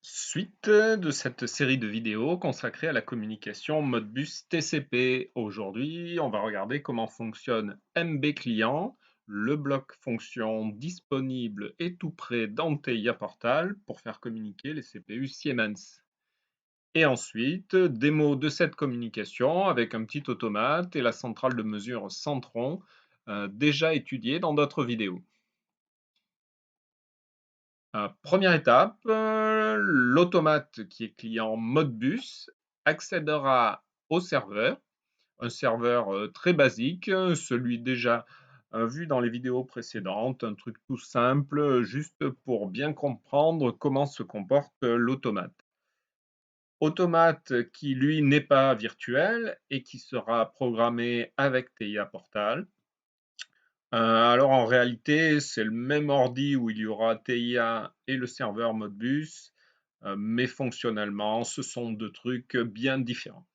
Suite de cette série de vidéos consacrée à la communication Modbus TCP. Aujourd'hui, on va regarder comment fonctionne MB Client, le bloc fonction disponible et tout prêt dans TIA Portal pour faire communiquer les CPU Siemens. Et ensuite, démo de cette communication avec un petit automate et la centrale de mesure Centron, déjà étudiée dans d'autres vidéos. Première étape, l'automate qui est client Modbus accédera au serveur, un serveur très basique, celui déjà vu dans les vidéos précédentes, un truc tout simple, juste pour bien comprendre comment se comporte l'automate. Automate qui lui n'est pas virtuel et qui sera programmé avec TIA Portal. Alors en réalité, c'est le même ordi où il y aura TIA et le serveur Modbus, mais fonctionnellement, ce sont 2 trucs bien différents.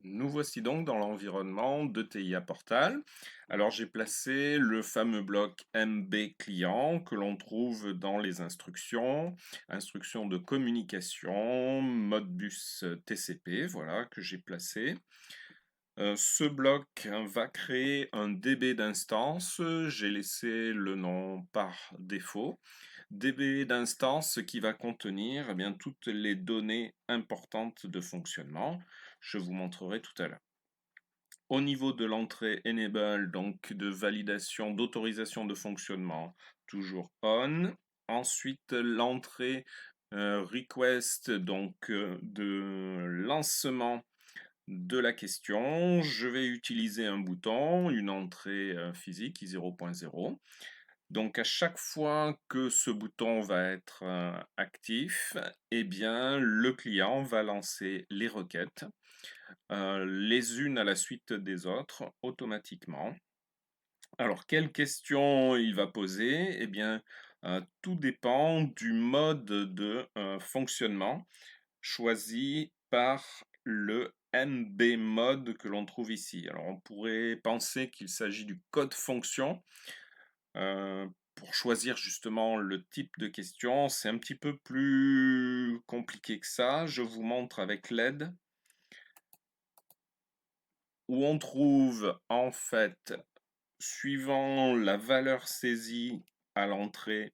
Nous voici donc dans l'environnement de TIA Portal. Alors j'ai placé le fameux bloc MB client que l'on trouve dans les instructions, instructions de communication, Modbus TCP, voilà, que j'ai placé. Ce bloc va créer un DB d'instance, j'ai laissé le nom par défaut. DB d'instance qui va contenir bien, toutes les données importantes de fonctionnement. Je vous montrerai tout à l'heure. Au niveau de l'entrée enable, donc de validation, d'autorisation de fonctionnement, toujours on. Ensuite, l'entrée request, donc de lancement de la question. Je vais utiliser un bouton, une entrée physique 0.0. Donc à chaque fois que ce bouton va être actif, eh bien le client va lancer les requêtes, les unes à la suite des autres, automatiquement. Alors quelle question il va poser? Eh bien tout dépend du mode de fonctionnement choisi par le MB mode que l'on trouve ici. Alors on pourrait penser qu'il s'agit du code fonction. Pour choisir justement le type de question, c'est un petit peu plus compliqué que ça. Je vous montre avec l'aide où on trouve en fait, suivant la valeur saisie à l'entrée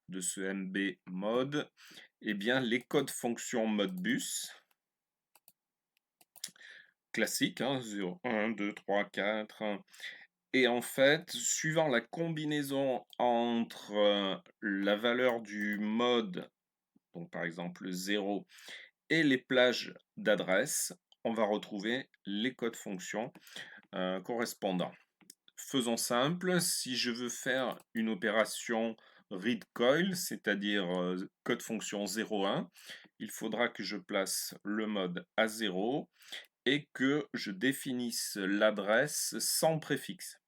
de ce MB mode, eh bien les codes fonctions Modbus classiques, hein, 0, 1, 2, 3, 4. Et en fait, suivant la combinaison entre la valeur du mode, donc par exemple 0, et les plages d'adresse, on va retrouver les codes fonctions correspondants. Faisons simple, si je veux faire une opération read coil, c'est-à-dire code fonction 0,1, il faudra que je place le mode à 0 et que je définisse l'adresse sans préfixe.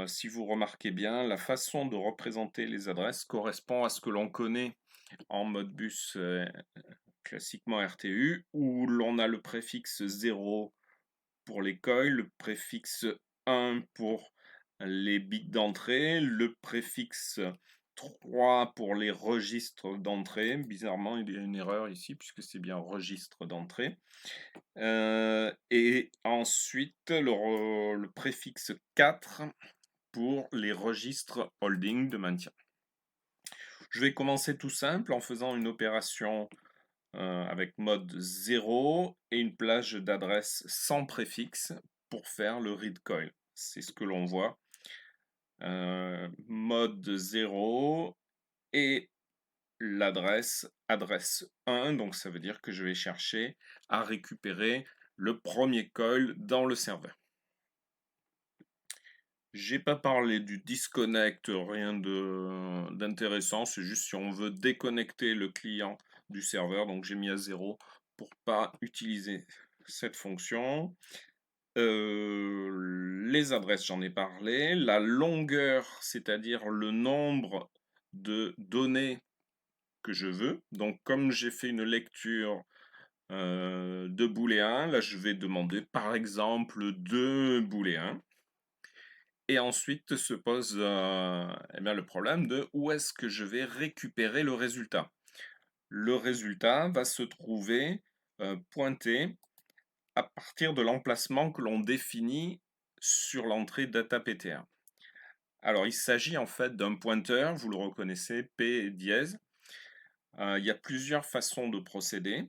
Si vous remarquez bien, la façon de représenter les adresses correspond à ce que l'on connaît en Modbus classiquement RTU, où l'on a le préfixe 0 pour les coils, le préfixe 1 pour les bits d'entrée, le préfixe 3 pour les registres d'entrée. Bizarrement, il y a une erreur ici, puisque c'est bien registre d'entrée. Et ensuite, le préfixe 4 pour les registres holding de maintien. Je vais commencer tout simple en faisant une opération avec mode 0 et une plage d'adresse sans préfixe pour faire le read coil. C'est ce que l'on voit. Mode 0 et l'adresse adresse 1, donc ça veut dire que je vais chercher à récupérer le premier coil dans le serveur. J'ai pas parlé du disconnect, rien d'intéressant, c'est juste si on veut déconnecter le client du serveur, donc j'ai mis à 0 pour pas utiliser cette fonction. Les adresses, j'en ai parlé. La longueur, c'est-à-dire le nombre de données que je veux. Donc comme j'ai fait une lecture de booléen, là je vais demander par exemple 2 booléens. Et ensuite se pose eh bien, le problème de où est-ce que je vais récupérer le résultat. le résultat va se trouver pointé à partir de l'emplacement que l'on définit sur l'entrée data.ptr. Alors, il s'agit en fait d'un pointeur, vous le reconnaissez, P dièse. Il y a plusieurs façons de procéder.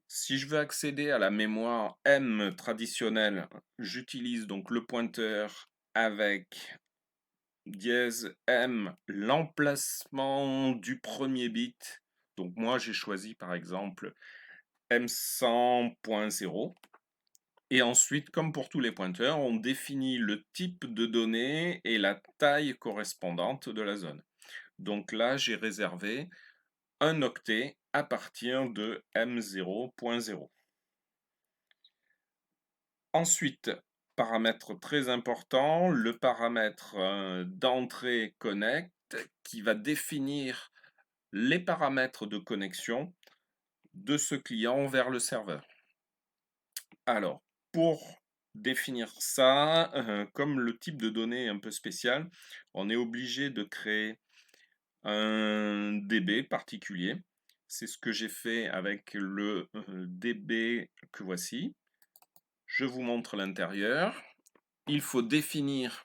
Si je veux accéder à la mémoire M traditionnelle, j'utilise donc le pointeur avec dièse M, l'emplacement du premier bit. Donc moi, j'ai choisi par exemple M100.0. Et ensuite, comme pour tous les pointeurs, on définit le type de données et la taille correspondante de la zone. Donc là, j'ai réservé un octet à partir de M0.0. Ensuite, paramètre très important, le paramètre d'entrée connect qui va définir les paramètres de connexion de ce client vers le serveur. Alors, pour définir ça, comme le type de données est un peu spécial, on est obligé de créer un DB particulier. C'est ce que j'ai fait avec le DB que voici. Je vous montre l'intérieur. Il faut définir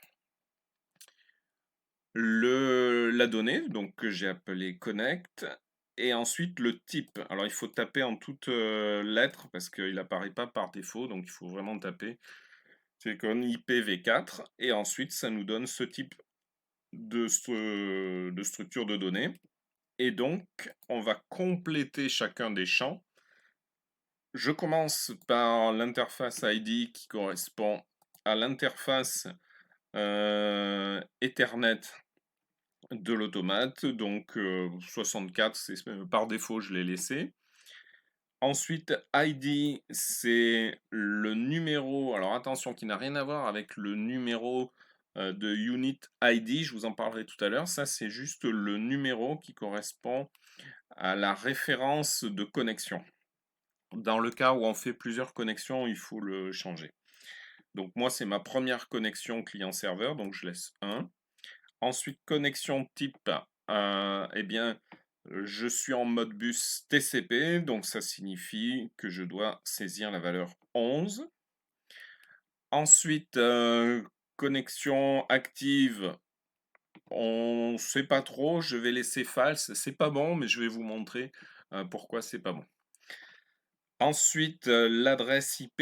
la donnée, donc que j'ai appelé connect, et ensuite le type. Alors il faut taper en toutes lettres parce qu'il n'apparaît pas par défaut, donc il faut vraiment taper. C'est comme IPv4, et ensuite ça nous donne ce type de structure de données. Et donc on va compléter chacun des champs. Je commence par l'interface ID qui correspond à l'interface Ethernet de l'automate, donc 64, par défaut je l'ai laissé. Ensuite, ID, c'est le numéro, alors attention, qui n'a rien à voir avec le numéro de Unit ID, je vous en parlerai tout à l'heure. Ça, c'est juste le numéro qui correspond à la référence de connexion. Dans le cas où on fait plusieurs connexions, il faut le changer. Donc moi, c'est ma première connexion client-serveur, donc je laisse 1. Ensuite, connexion type, eh bien, je suis en mode bus TCP, donc ça signifie que je dois saisir la valeur 11. Ensuite, connexion active, on ne sait pas trop, je vais laisser false, c'est pas bon, mais je vais vous montrer pourquoi c'est pas bon. Ensuite, l'adresse IP,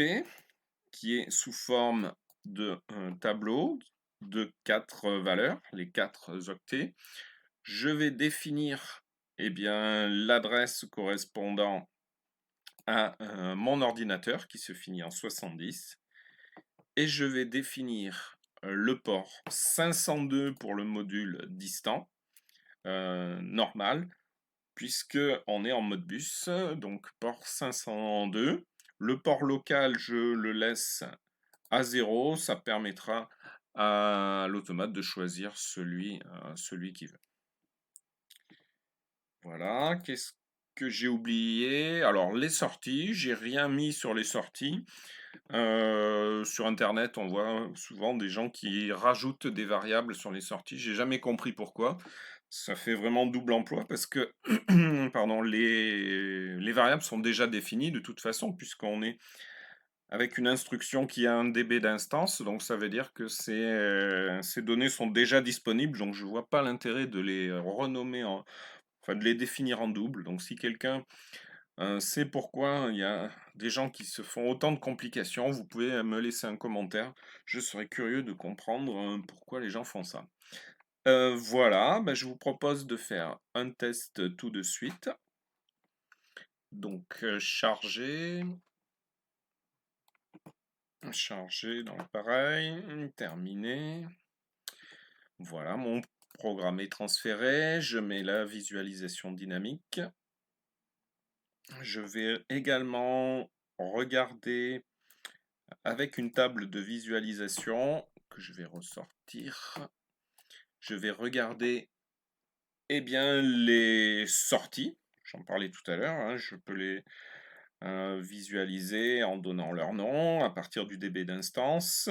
qui est sous forme de tableau de 4 valeurs, les 4 octets. Je vais définir l'adresse correspondant à mon ordinateur qui se finit en 70 et je vais définir le port 502 pour le module distant normal puisque on est en mode bus, donc port 502. Le port local, je le laisse à 0, ça permettra à l'automate de choisir celui qu'il veut. Voilà, qu'est-ce que j'ai oublié? Alors, les sorties, j'ai rien mis sur les sorties. Sur internet, on voit souvent des gens qui rajoutent des variables sur les sorties. J'ai jamais compris pourquoi. Ça fait vraiment double emploi parce que pardon, les variables sont déjà définies de toute façon, puisqu'on est avec une instruction qui a un DB d'instance, donc ça veut dire que ces données sont déjà disponibles, donc je ne vois pas l'intérêt de les renommer enfin de les définir en double. Donc si quelqu'un sait pourquoi il y a des gens qui se font autant de complications, vous pouvez me laisser un commentaire. Je serais curieux de comprendre pourquoi les gens font ça. Voilà, je vous propose de faire un test tout de suite. Donc charger dans l'appareil, terminé. Voilà, mon programme est transféré. Je mets la visualisation dynamique. Je vais également regarder avec une table de visualisation que je vais ressortir. Je vais regarder les sorties. J'en parlais tout à l'heure. Hein, je peux les visualiser en donnant leur nom à partir du DB d'instance.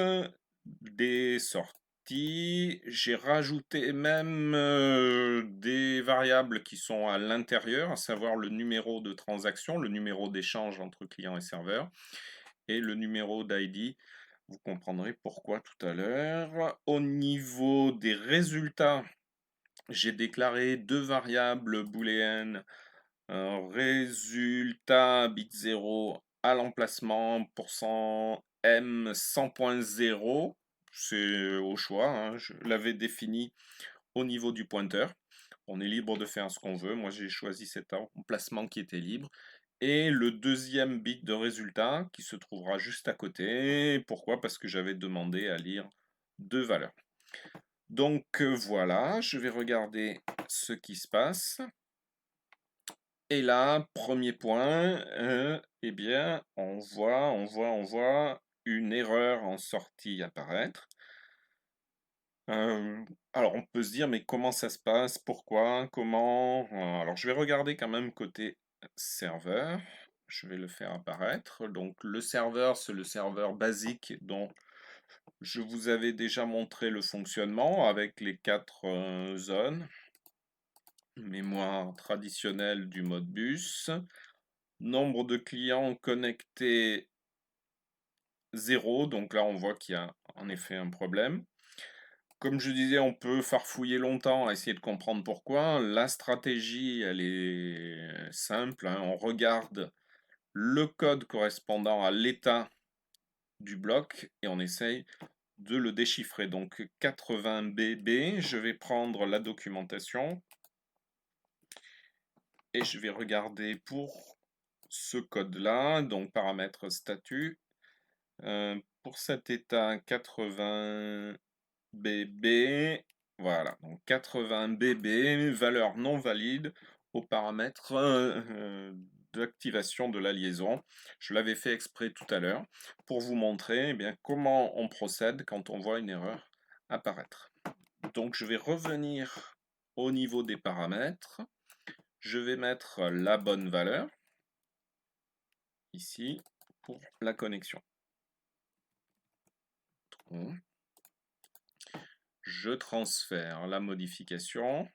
Des sorties petit. J'ai rajouté même des variables qui sont à l'intérieur, à savoir le numéro de transaction, le numéro d'échange entre client et serveur, et le numéro d'ID. Vous comprendrez pourquoi tout à l'heure. Au niveau des résultats, j'ai déclaré deux variables booléennes. Un résultat bit 0 à l'emplacement %m 100.0. C'est au choix, hein. Je l'avais défini au niveau du pointeur. On est libre de faire ce qu'on veut. Moi, j'ai choisi cet emplacement qui était libre. Et le deuxième bit de résultat qui se trouvera juste à côté. Pourquoi? Parce que j'avais demandé à lire deux valeurs. Donc voilà, je vais regarder ce qui se passe. Et là, premier point, eh bien, on voit une erreur en sortie apparaître. Alors, on peut se dire, mais comment ça se passe? Pourquoi? Comment? Alors, je vais regarder quand même côté serveur. Je vais le faire apparaître. Donc, le serveur, c'est le serveur basique dont je vous avais déjà montré le fonctionnement avec les quatre zones. Mémoire traditionnelle du Modbus. Nombre de clients connectés 0, donc là on voit qu'il y a en effet un problème. Comme je disais, on peut farfouiller longtemps à essayer de comprendre pourquoi. La stratégie, elle est simple, hein. On regarde le code correspondant à l'état du bloc et on essaye de le déchiffrer. Donc 80BB, je vais prendre la documentation et je vais regarder pour ce code-là, donc paramètre statut. Pour cet état 80BB, voilà, donc 80BB, valeur non valide au paramètre d'activation de la liaison. Je l'avais fait exprès tout à l'heure pour vous montrer eh bien, comment on procède quand on voit une erreur apparaître. Donc je vais revenir au niveau des paramètres. Je vais mettre la bonne valeur ici pour la connexion. Je transfère la modification.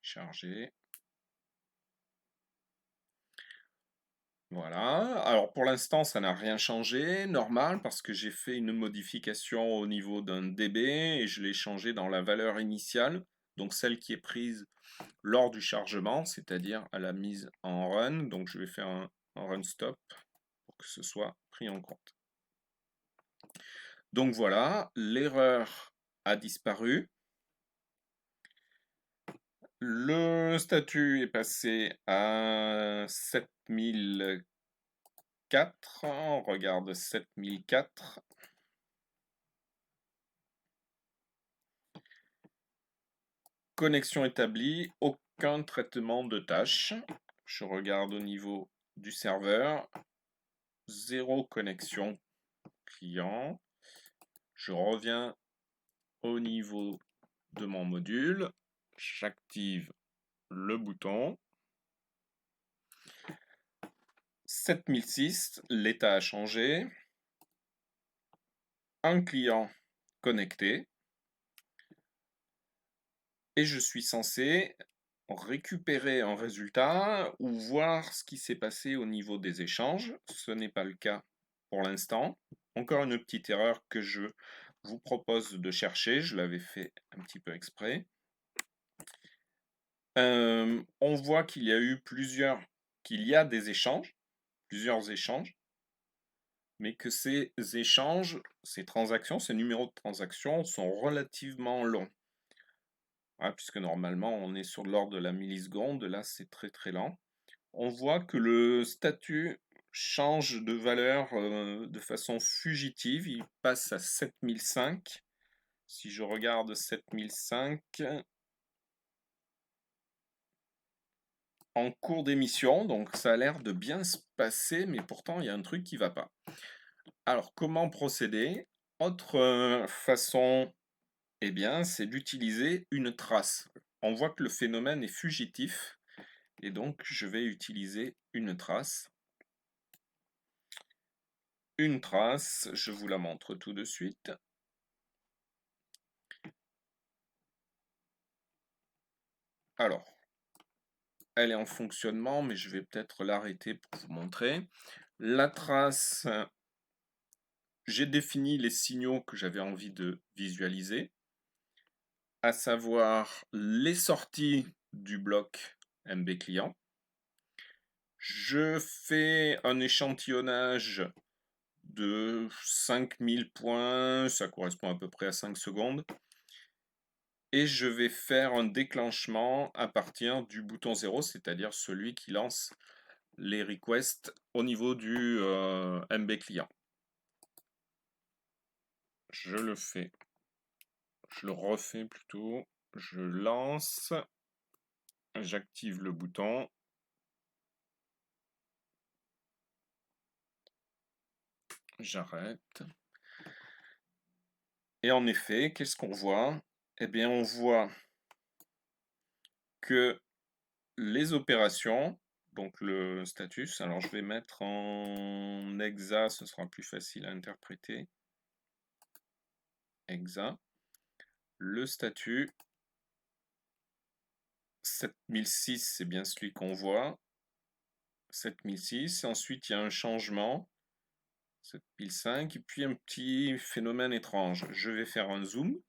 Charger. Voilà. Alors pour l'instant, ça n'a rien changé. Normal, parce que j'ai fait une modification au niveau d'un dB et je l'ai changé dans la valeur initiale. Donc celle qui est prise lors du chargement, c'est-à-dire à la mise en run. Donc je vais faire un run stop pour que ce soit pris en compte. Donc voilà, l'erreur a disparu. Le statut est passé à 7004. On regarde 7004. Connexion établie, aucun traitement de tâches. Je regarde au niveau du serveur. 0 connexion client. Je reviens au niveau de mon module. J'active le bouton. 7006, l'état a changé. Un client connecté. Et je suis censé récupérer un résultat ou voir ce qui s'est passé au niveau des échanges. Ce n'est pas le cas pour l'instant. Encore une petite erreur que je vous propose de chercher. Je l'avais fait un petit peu exprès. On voit qu'il y a des échanges, plusieurs échanges, mais que ces échanges, ces transactions, ces numéros de transactions sont relativement longs. Puisque normalement on est sur l'ordre de la milliseconde, là c'est très très lent. On voit que le statut change de valeur de façon fugitive, il passe à 7005. Si je regarde 7005, en cours d'émission, donc ça a l'air de bien se passer, mais pourtant il y a un truc qui ne va pas. Alors comment procéder? Autre façon, eh bien, c'est d'utiliser une trace. On voit que le phénomène est fugitif, et donc je vais utiliser une trace. une trace, je vous la montre tout de suite. Alors, elle est en fonctionnement, mais je vais peut-être l'arrêter pour vous montrer. La trace, j'ai défini les signaux que j'avais envie de visualiser, à savoir les sorties du bloc MB client. Je fais un échantillonnage de 5000 points, ça correspond à peu près à 5 secondes. Et je vais faire un déclenchement à partir du bouton 0, c'est-à-dire celui qui lance les requests au niveau du MB client. Je le fais, je le refais plutôt, je lance, j'active le bouton, j'arrête. Et en effet, qu'est-ce qu'on voit? Eh bien, on voit que les opérations, donc le status, alors je vais mettre en hexa, ce sera plus facile à interpréter. Hexa. Le statut 7006, c'est bien celui qu'on voit. 7006, ensuite il y a un changement, 7005, et puis un petit phénomène étrange. Je vais faire un zoom.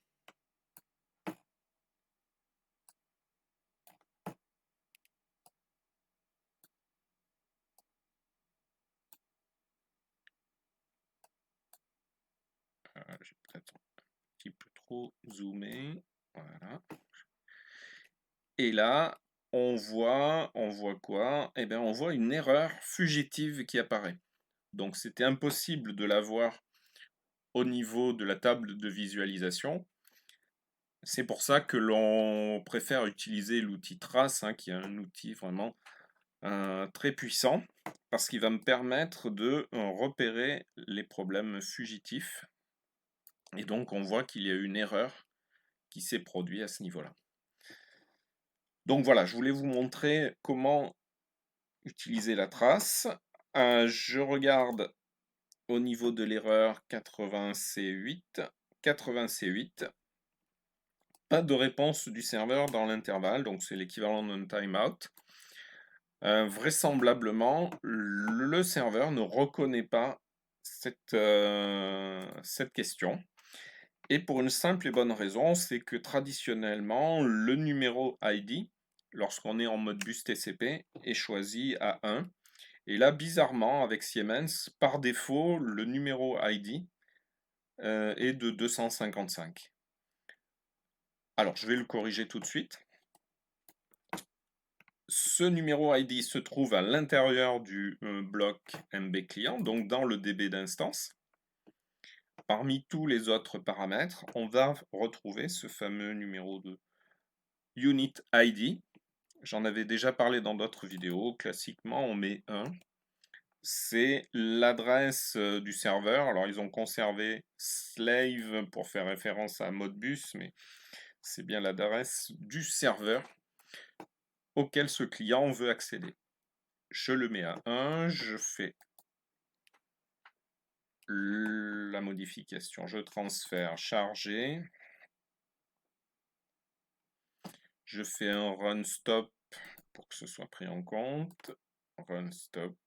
J'ai peut-être un petit peu trop zoomé. Voilà. Et là, on voit quoi? Eh bien, on voit une erreur fugitive qui apparaît. Donc, c'était impossible de la voir au niveau de la table de visualisation. C'est pour ça que l'on préfère utiliser l'outil Trace, hein, qui est un outil vraiment très puissant, parce qu'il va me permettre de repérer les problèmes fugitifs. Et donc, on voit qu'il y a une erreur qui s'est produite à ce niveau-là. Donc voilà, je voulais vous montrer comment utiliser la trace. Je regarde au niveau de l'erreur 80C8. 80C8. Pas de réponse du serveur dans l'intervalle, donc c'est l'équivalent d'un timeout. Vraisemblablement, le serveur ne reconnaît pas cette question. Et pour une simple et bonne raison, c'est que traditionnellement, le numéro ID, lorsqu'on est en mode bus TCP, est choisi à 1. Et là, bizarrement, avec Siemens, par défaut, le numéro ID est de 255. Alors, je vais le corriger tout de suite. Ce numéro ID se trouve à l'intérieur du bloc MB client, donc dans le DB d'instance. Parmi tous les autres paramètres, on va retrouver ce fameux numéro de Unit ID. J'en avais déjà parlé dans d'autres vidéos. Classiquement, on met 1. C'est l'adresse du serveur. Alors, ils ont conservé slave pour faire référence à Modbus, mais c'est bien l'adresse du serveur auquel ce client veut accéder. Je le mets à 1, je fais la modification, je transfère chargé, je fais un run stop pour que ce soit pris en compte, run stop.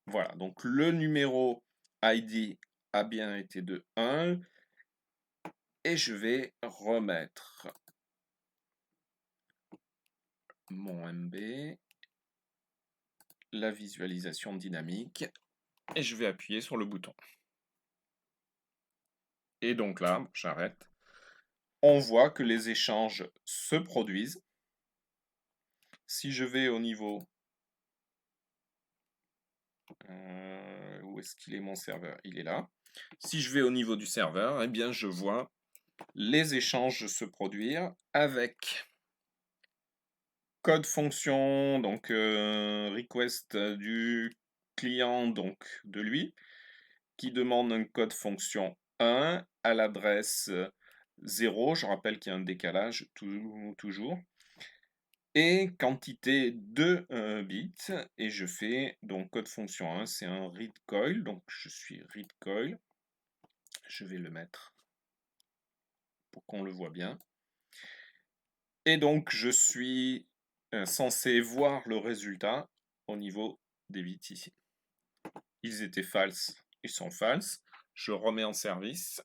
Voilà, donc le numéro ID a bien été de 1 et je vais remettre mon MB, la visualisation dynamique et je vais appuyer sur le bouton. Et donc là, j'arrête. On voit que les échanges se produisent. Si je vais au niveau... où est-ce qu'il est mon serveur? Il est là. Si je vais au niveau du serveur, eh bien je vois les échanges se produire avec code fonction, donc request du client, donc de lui, qui demande un code fonction 1 à l'adresse 0. Je rappelle qu'il y a un décalage toujours. et quantité de bits, et je fais donc code fonction 1, c'est un read coil, donc je suis read coil, je vais le mettre pour qu'on le voit bien, et donc je suis censé voir le résultat au niveau des bits ici. Ils étaient false, ils sont false, je remets en service,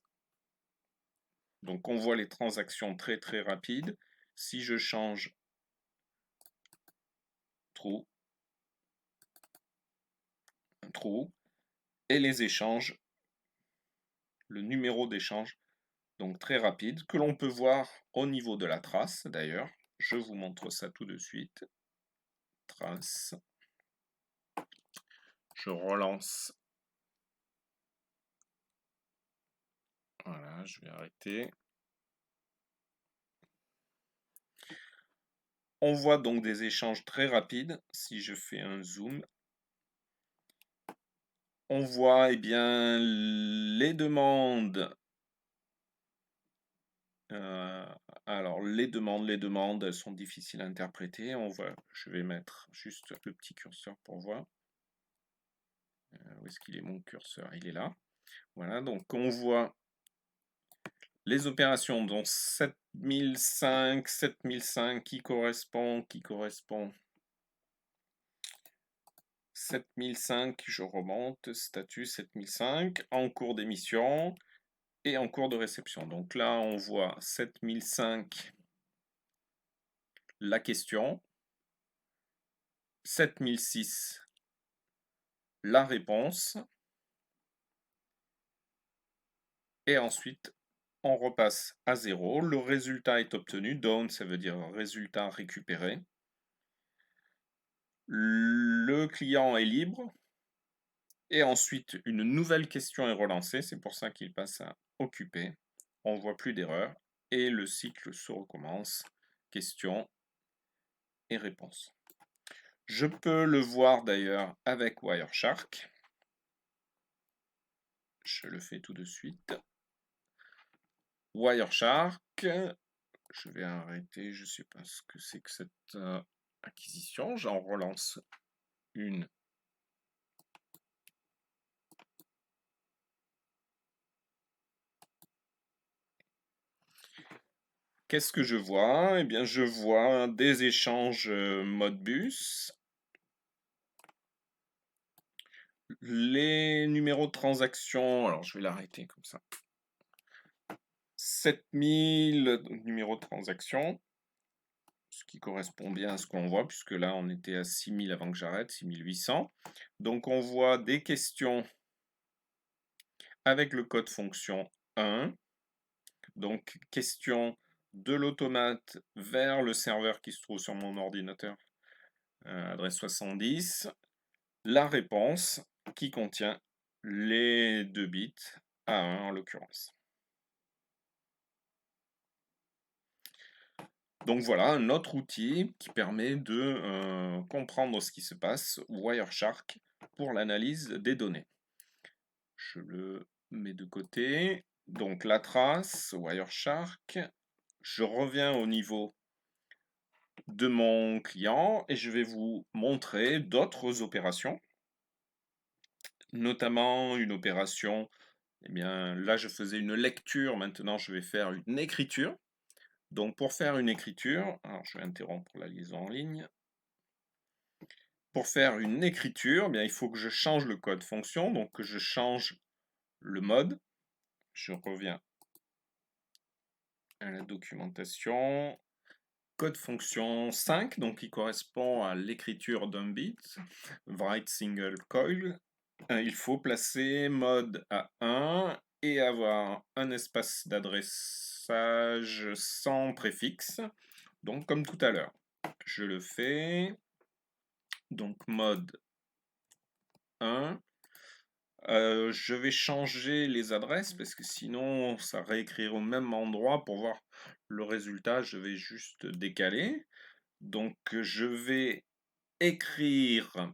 donc on voit les transactions très très rapides. Si je change true, true, et les échanges, le numéro d'échange, donc très rapide, que l'on peut voir au niveau de la trace d'ailleurs. Je vous montre ça tout de suite. Trace. Je relance. Voilà, je vais arrêter. On voit donc des échanges très rapides. Si je fais un zoom, on voit bien les demandes. Alors les demandes, elles sont difficiles à interpréter. Je vais mettre juste le petit curseur pour voir. Où est-ce qu'il est mon curseur? Il est là. Voilà, donc on voit les opérations, dont 7005 qui correspond 7005, je remonte, statut 7005, en cours d'émission et en cours de réception. Donc là, on voit 7005, la question, 7006, la réponse, et ensuite, on repasse à 0. Le résultat est obtenu, down, ça veut dire résultat récupéré. Le client est libre. Et ensuite, une nouvelle question est relancée, c'est pour ça qu'il passe à occuper. On ne voit plus d'erreur et le cycle se recommence. Question et réponse. Je peux le voir d'ailleurs avec Wireshark. Je le fais tout de suite. Wireshark. Je vais arrêter, je ne sais pas ce que c'est que cette acquisition. J'en relance une. Qu'est-ce que je vois? Eh bien, je vois des échanges Modbus. Les numéros de transaction, alors je vais l'arrêter comme ça. 7000 numéros de transaction, ce qui correspond bien à ce qu'on voit, puisque là on était à 6000 avant que j'arrête, 6800. Donc on voit des questions avec le code fonction 1. Donc question de l'automate vers le serveur qui se trouve sur mon ordinateur, adresse 70. La réponse qui contient les 2 bits A1 en l'occurrence. Donc voilà un autre outil qui permet de comprendre ce qui se passe, Wireshark, pour l'analyse des données. Je le mets de côté. Donc la trace, Wireshark. Je reviens au niveau de mon client et je vais vous montrer d'autres opérations, notamment une opération, eh bien là je faisais une lecture, maintenant je vais faire une écriture. Donc pour faire une écriture, alors je vais interrompre la liaison en ligne. Pour faire une écriture, eh bien, il faut que je change le code fonction, donc que je change le mode. Je reviens à la documentation. Code fonction 5, donc qui correspond à l'écriture d'un bit. Write single coil. Il faut placer mode à 1 et avoir un espace d'adressage sans préfixe. Donc comme tout à l'heure. Je le fais. Donc mode 1. Je vais changer les adresses parce que sinon ça réécrire au même endroit. Pour voir le résultat, je vais juste décaler. Donc je vais écrire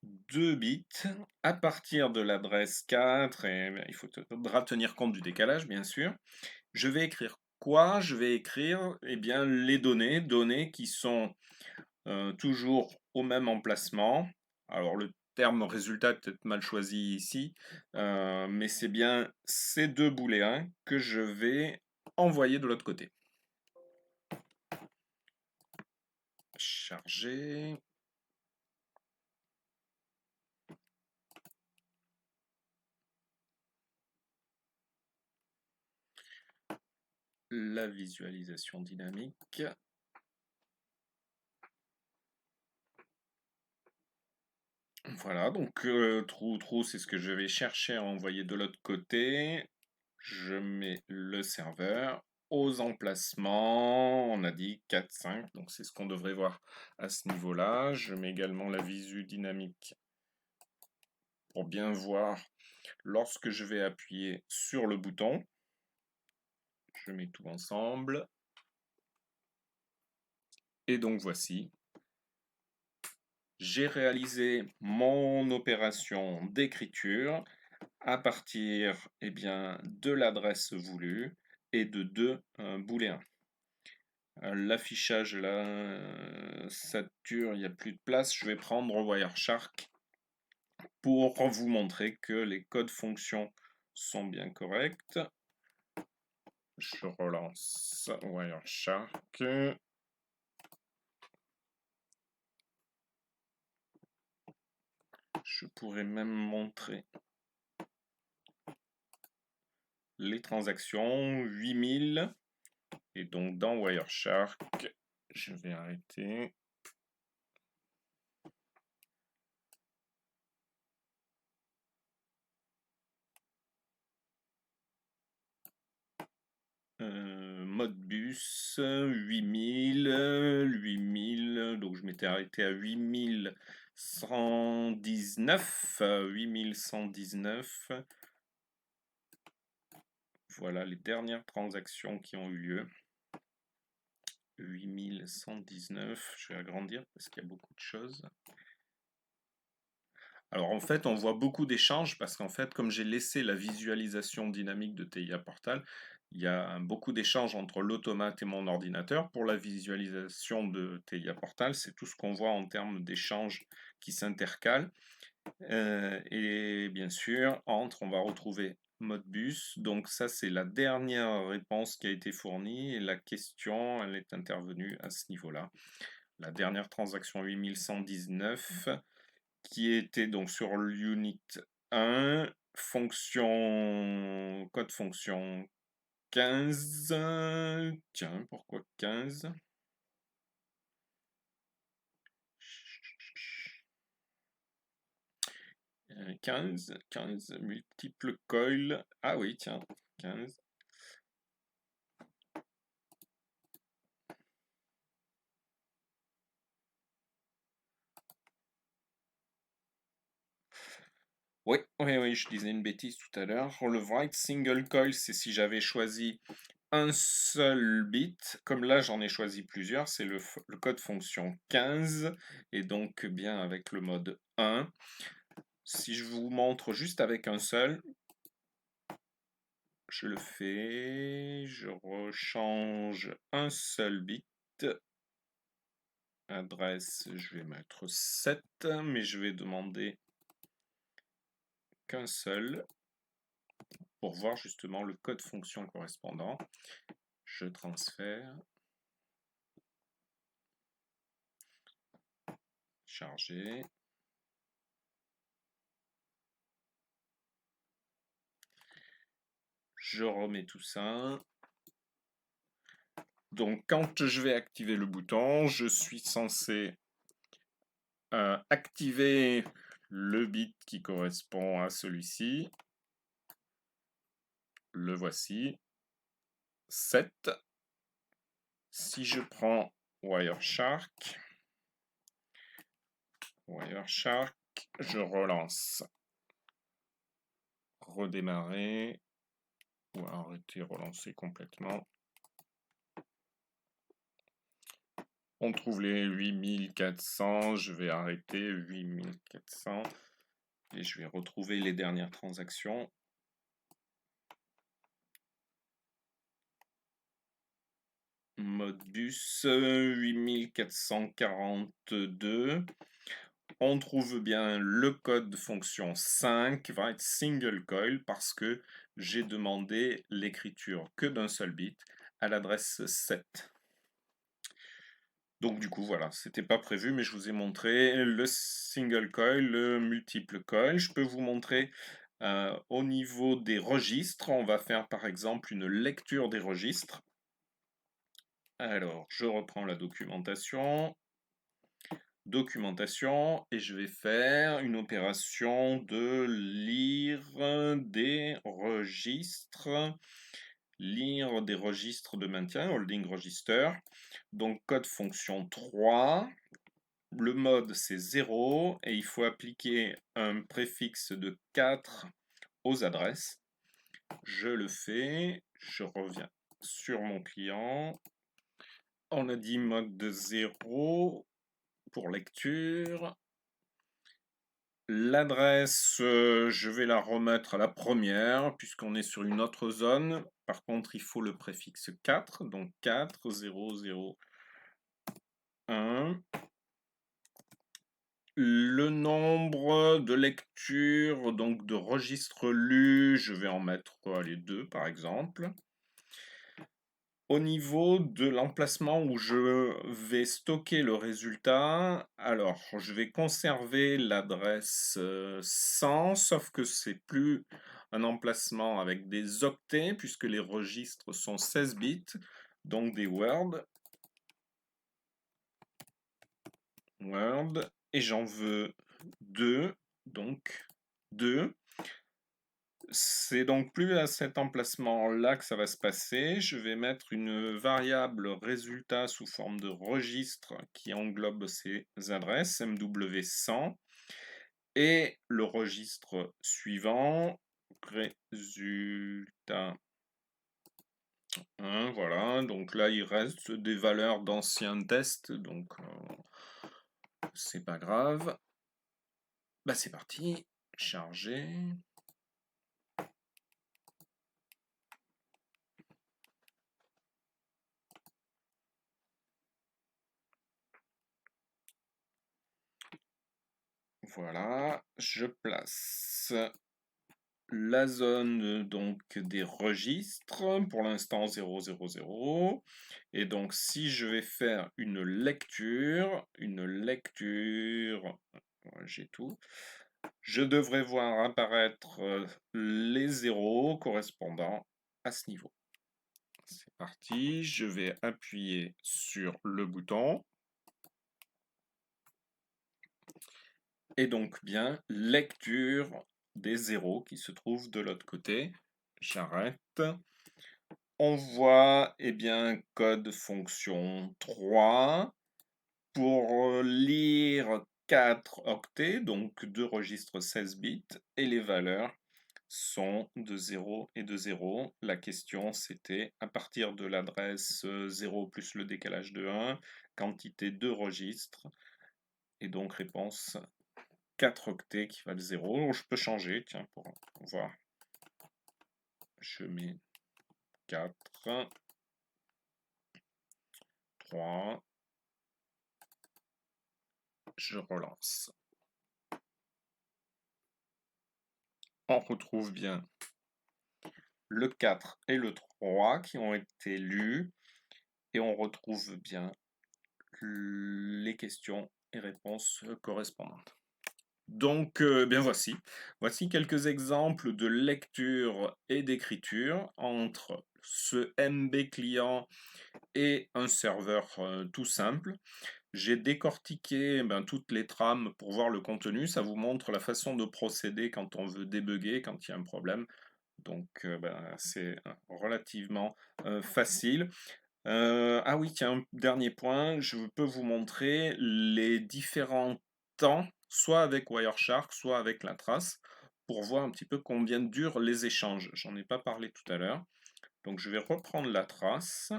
2 bits à partir de l'adresse 4, et il faudra tenir compte du décalage bien sûr. Je vais écrire quoi je vais écrire? Eh bien, les données qui sont toujours au même emplacement. Alors le terme résultat est peut-être mal choisi ici, mais c'est bien ces deux booléens que je vais envoyer de l'autre côté. Charger. La visualisation dynamique. Voilà, donc trou, c'est ce que je vais chercher à envoyer de l'autre côté. Je mets le serveur aux emplacements. On a dit 4, 5, donc c'est ce qu'on devrait voir à ce niveau-là. Je mets également la visu dynamique pour bien voir lorsque je vais appuyer sur le bouton. Je mets tout ensemble. Et donc voici. J'ai réalisé mon opération d'écriture à partir de l'adresse voulue et de deux booléens. L'affichage là sature, il n'y a plus de place. Je vais prendre Wireshark pour vous montrer que les codes fonctions sont bien corrects. Je relance Wireshark. Je pourrais même montrer les transactions 8000. Et donc dans Wireshark, je vais arrêter. Modbus 8000, donc je m'étais arrêté à 8119. Voilà les dernières transactions qui ont eu lieu. 8119, je vais agrandir parce qu'il y a beaucoup de choses. Alors en fait, on voit beaucoup d'échanges parce qu'en fait, comme j'ai laissé la visualisation dynamique de TIA Portal, il y a beaucoup d'échanges entre l'automate et mon ordinateur. Pour la visualisation de TIA Portal, c'est tout ce qu'on voit en termes d'échanges qui s'intercalent. Et bien sûr, on va retrouver Modbus. Donc ça, c'est la dernière réponse qui a été fournie et la question, elle est intervenue à ce niveau-là. La dernière transaction 8119 qui était donc sur l'unit 1, code fonction 15. Tiens, pourquoi 15? 15 multiple coil. Ah oui, tiens, 15. Oui, je disais une bêtise tout à l'heure. Le write single coil, c'est si j'avais choisi un seul bit. Comme là, j'en ai choisi plusieurs. C'est le code fonction 15 et donc bien avec le mode 1. Si je vous montre juste avec un seul, je le fais, je rechange un seul bit. Adresse, je vais mettre 7, mais je vais demander qu'un seul pour voir justement le code fonction correspondant. Je transfère, charger. Je remets tout ça. Donc quand je vais activer le bouton, je suis censé activer le bit qui correspond à celui-ci. Le voici. 7. Si je prends Wireshark, je relance. Redémarrer ou arrêter, relancer complètement. On trouve les 8400, je vais arrêter 8400 et je vais retrouver les dernières transactions. Modbus 8442. On trouve bien le code fonction 5 qui va être single coil parce que j'ai demandé l'écriture que d'un seul bit à l'adresse 7. Donc du coup voilà, c'était pas prévu mais je vous ai montré le single coil, le multiple coil. Je peux vous montrer au niveau des registres, on va faire par exemple une lecture des registres. Alors je reprends la documentation. Documentation et je vais faire une opération de lire des registres de maintien, holding register. Donc code fonction 3, le mode c'est 0 et il faut appliquer un préfixe de 4 aux adresses. Je le fais, je reviens sur mon client. On a dit mode de 0 pour lecture. L'adresse, je vais la remettre à la première, puisqu'on est sur une autre zone. Par contre, il faut le préfixe 4, donc 4, 0, 0, 1. Le nombre de lectures, donc de registres lus, je vais en mettre les 2 par exemple. Au niveau de l'emplacement où je vais stocker le résultat, alors je vais conserver l'adresse 100, sauf que c'est plus un emplacement avec des octets, puisque les registres sont 16 bits, donc des Word, et j'en veux 2, donc 2. C'est donc plus à cet emplacement-là que ça va se passer. Je vais mettre une variable résultat sous forme de registre qui englobe ces adresses, MW100, et le registre suivant, résultat 1, voilà. Donc là, il reste des valeurs d'anciens tests, donc c'est pas grave. Bah, c'est parti, charger. Voilà, je place la zone donc des registres, pour l'instant 0, 0, 0. Et donc si je vais faire une lecture, j'ai tout, je devrais voir apparaître les zéros correspondant à ce niveau. C'est parti, je vais appuyer sur le bouton. Et donc bien lecture des zéros qui se trouvent de l'autre côté. J'arrête. On voit bien code fonction 3 pour lire 4 octets, donc 2 registres 16 bits, et les valeurs sont de 0 et de 0. La question c'était à partir de l'adresse 0 plus le décalage de 1, quantité de registres, et donc réponse 4 octets qui valent 0. Je peux changer, tiens, pour voir. Je mets 4, 3, je relance. On retrouve bien le 4 et le 3 qui ont été lus et on retrouve bien les questions et réponses correspondantes. Donc, bien voici quelques exemples de lecture et d'écriture entre ce MB client et un serveur tout simple. J'ai décortiqué toutes les trames pour voir le contenu. Ça vous montre la façon de procéder quand on veut débugger, quand il y a un problème. Donc, c'est relativement facile. Ah oui, tiens, un dernier point, je peux vous montrer les différents temps, soit avec Wireshark, soit avec la trace, pour voir un petit peu combien durent les échanges. J'en ai pas parlé tout à l'heure. Donc je vais reprendre la trace.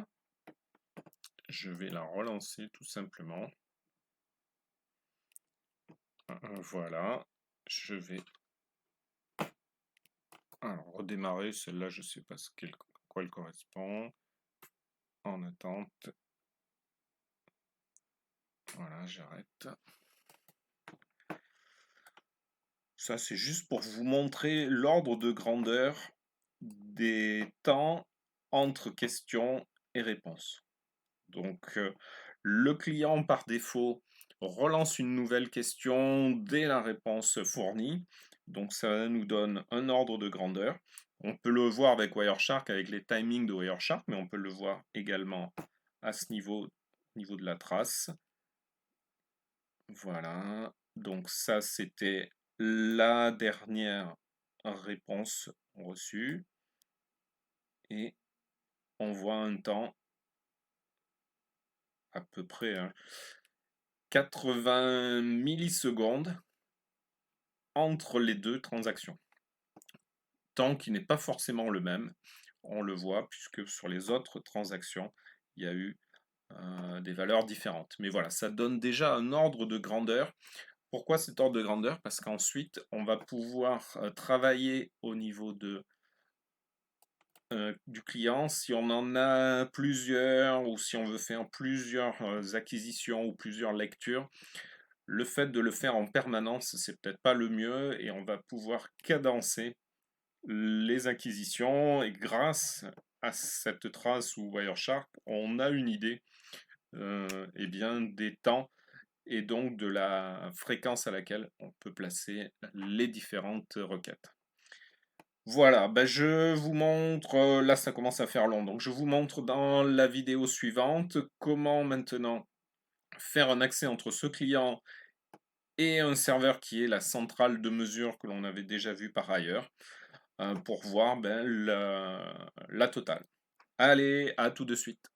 Je vais la relancer tout simplement. Voilà. Je vais redémarrer. Celle-là, je ne sais pas à quoi elle correspond. en attente. Voilà, j'arrête. Ça, c'est juste pour vous montrer l'ordre de grandeur des temps entre questions et réponses. Donc, le client, par défaut, relance une nouvelle question dès la réponse fournie. Donc, ça nous donne un ordre de grandeur. On peut le voir avec Wireshark, avec les timings de Wireshark, mais on peut le voir également à ce niveau de la trace. Voilà. Donc, ça, c'était la dernière réponse reçue. Et on voit un temps à peu près 80 millisecondes entre les deux transactions. Temps qui n'est pas forcément le même, on le voit puisque sur les autres transactions, il y a eu des valeurs différentes. Mais voilà, ça donne déjà un ordre de grandeur. Pourquoi cet ordre de grandeur? Parce qu'ensuite, on va pouvoir travailler au niveau du client. Si on en a plusieurs ou si on veut faire plusieurs acquisitions ou plusieurs lectures, le fait de le faire en permanence, c'est peut-être pas le mieux et on va pouvoir cadencer les acquisitions et grâce à cette trace ou Wireshark, on a une idée eh bien, des temps et donc de la fréquence à laquelle on peut placer les différentes requêtes. Voilà, ben je vous montre, là ça commence à faire long, donc je vous montre dans la vidéo suivante comment maintenant faire un accès entre ce client et un serveur qui est la centrale de mesure que l'on avait déjà vu par ailleurs, pour voir ben, la totale. Allez, à tout de suite.